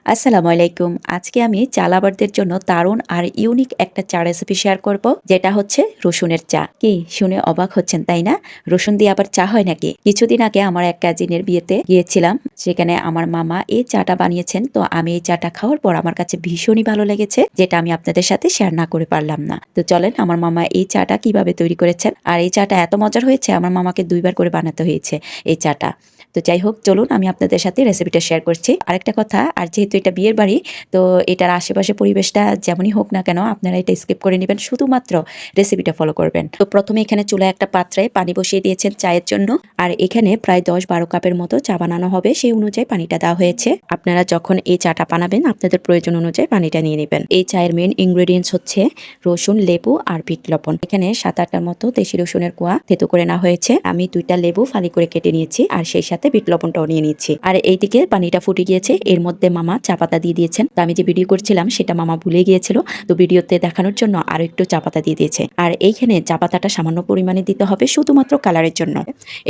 আসসালামু আলাইকুম। আজকে আমি চা লাভারদের জন্য দারুণ আর ইউনিক একটা চা রেসিপি শেয়ার করব, যেটা হচ্ছে রসুনের চা। কি শুনে অবাক হচ্ছেন তাই না? রসুন দিয়ে আবার চা হয় নাকি? কিছুদিন আগে আমার এক কাজিনের বিয়েতে গিয়েছিলাম। সেখানে আমার মামা এই চাটা বানিয়েছেন। তো আমি এই চাটা খাওয়ার পর আমার কাছে ভীষণই ভালো লেগেছে, যেটা আমি আপনাদের সাথে শেয়ার না করে পারলাম না। তো চলেন আমার মামা এই চাটা কিভাবে তৈরি করেছেন। আর এই চাটা এত মজার হয়েছে আমার মামাকে ২ বার করে বানাতে হয়েছে এই চাটা। তো যাই হোক, চলুন আমি আপনাদের সাথে রেসিপিটা শেয়ার করছি। আরেকটা কথা, আর যেহেতু এটা বিয়ের বাড়ি, তো এটার আশেপাশে পরিবেশটা যেমনই হোক না কেন আপনারা এটা স্কিপ করে নেবেন, শুধুমাত্র রেসিপিটা ফলো করবেন। তো প্রথমে এখানে চুলায় একটা পাত্রে পানি বসিয়ে দিয়েছেন চায়ের জন্য। আর এখানে প্রায় ১০-১২ কাপের মতো চা বানানো হবে, সেই অনুযায়ী পানিটা দেওয়া হয়েছে। আপনারা যখন এই চাটা বানাবেন আপনাদের প্রয়োজন অনুযায়ী পানিটা নিয়ে নেবেন। এই চায়ের মেন ইনগ্রেডিয়েন্টস হচ্ছে রসুন, লেবু আর বিট লবণ। এখানে ৭-৮টার মতো দেশি রসুনের কোয়া থেতো করে নেওয়া হয়েছে। আমি ২টা লেবু ফালি করে কেটে নিয়েছি, আর সেই সাথে বিট লবণটাও নিয়ে নিচ্ছি। আর এইদিকে পানিটা ফুটে গিয়েছে, এর মধ্যে মামা চা পাতা দিয়ে দিয়েছেন। তো আমি যে ভিডিও করছিলাম সেটা মামা ভুলে গিয়েছিল, তো ভিডিওতে দেখানোর জন্য আরো একটু চা পাতা দিয়ে দিয়েছে। আর এইখানে চা পাতাটা সামান্য পরিমাণে দিতে হবে, শুধুমাত্র কালারের জন্য।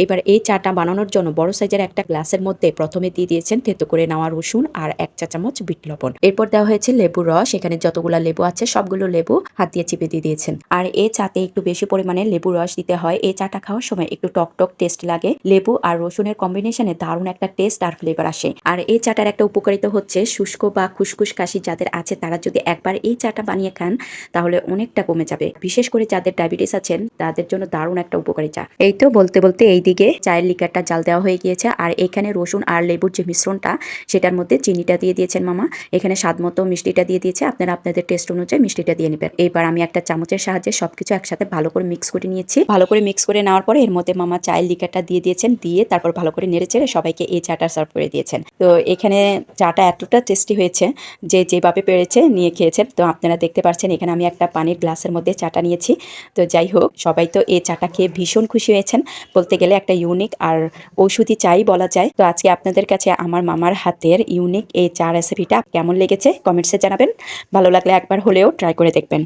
এবার এই চাটা বানানোর জন্য বড় সাইজের একটা গ্লাসের মধ্যে প্রথমে দিয়ে দিয়েছেন থেতো করে নেওয়া রসুন আর ১ চা চামচ বিট লবণ। এরপর দেওয়া হয়েছে লেবুর রস। এখানে যতগুলো লেবু আছে সবগুলো লেবু হাত দিয়ে চিপে দিয়ে দিয়েছেন। আর এই চাতে একটু বেশি পরিমাণে লেবুর রস দিতে হয়। এই চাটা খাওয়ার সময় একটু টক টক টেস্ট লাগে। লেবু আর রসুনের কম্বিনেশনে দারুণ একটা টেস্ট আর ফ্লেভার আসে। আর এই চাটার একটা উপকারিতা হচ্ছে শুষ্ক বা খুসখুস কাশি যাদের আছে তারা যদি একবার এই চাটা বানিয়ে খান তাহলে অনেকটা কমে যাবে। বিশেষ করে যাদের ডায়াবেটিস আছেন তাদের জন্য দারুণ একটা উপকারী চা। এই তো বলতে বলতে এইদিকে চায়ের লিকারটা জাল দেওয়া হয়ে গিয়েছে। আর এখানে রসুন আর লেবুর যে মিশ্রণটা সেটার মধ্যে চিনিটা দিয়ে দিয়েছেন মামা। এখানে স্বাদ মতো মিষ্টিটা দিয়ে দিয়েছে, আপনারা আপনাদের টেস্ট অনুযায়ী মিষ্টিটা দিয়ে নেবেন। এইবার আমি একটা চামচের সাহায্যে সবকিছু একসাথে ভালো করে মিক্স করে নিয়েছি। ভালো করে মিক্স করে নেওয়ার পরে এর মধ্যে মামা চায়ের লিকারটা দিয়ে দিয়েছেন, দিয়ে তারপর ভালো করে নেড়েচেড়ে সবাইকে এই চাটা সার্ভ করে দিয়েছেন। তো এখানে চাটা এতটা টেস্টি হয়েছে যে যেভাবে পেরেছে নিয়ে খেয়েছেন। তো আপনারা দেখতে পাচ্ছেন এখানে আমি একটা পানির গ্লাসের মধ্যে চাটা নিয়েছি। তো যাই হোক, সবাই তো এই চাটা খেয়ে ভীষণ খুশি হয়েছেন। বলতে গেলে একটা ইউনিক আর ঔষধি চাই বলা যায়। তো আজকে আপনাদের কাছে আমার মামার হাতের ইউনিক এই চা রেসিপিটা কেমন লেগেছে কমেন্টসে জানাবেন। ভালো লাগলে একবার হলেও ট্রাই করে দেখবেন।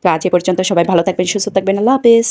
তো আজ এ পর্যন্ত, সবাই ভালো থাকবেন, সুস্থ থাকবেন। আল্লাহ হাফেজ।